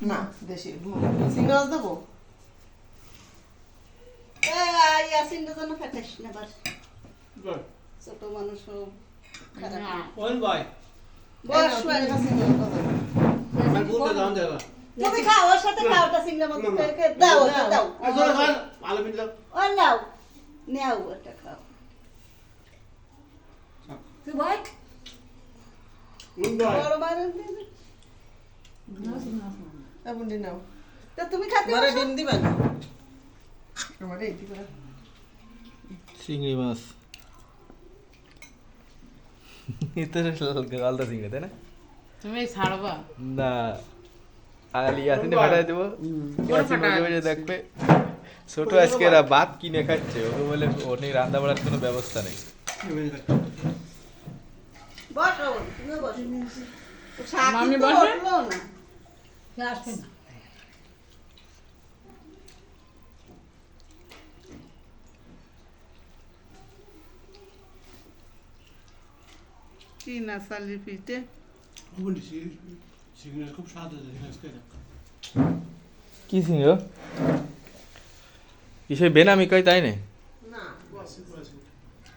না দেশি সিঙ্গাস দেবো ইয়াসিনের জন্য ফেটাস না বাস ছোট মানুষ খারাপ কোন ভাই বয়স হয়ে গেছে আমি বলতে দাও দেবা তুমি খাও ওর সাথে খাও ওটা সিঙ্গা মতো দাও ওটা দাও আসলে খান ভালো মিলে দাও ও নাও নাও ওটা খাও তুই ভাই কোন ভাই বড় বাইরে এখন দিন নাও তো তুমি খাতে মারে বসো। ডিম দিবেন আমারে এই দিবা চিংড়ি মাছ এটা গালদা চিংড়ি তাই না তুমি ছাড়বা না আলি আসিনে ফাটাই দেবো ইয়াসিন বসে বসে দেখবে ছোট আজকে এরা ভাত কিনে খাচ্ছে ওকে বলে ওর নেই রান্না বাড়ার কোনো ব্যবস্থা নেই বসো তুমি বসো শাক মামি তো বসে? উঠলো না সে আসবে না কি না সালি পিঠে বলি সিগন্যাল খুব স্বাদ আছে আজকে কি সিংহ কিসে বেনামি কয় তাই না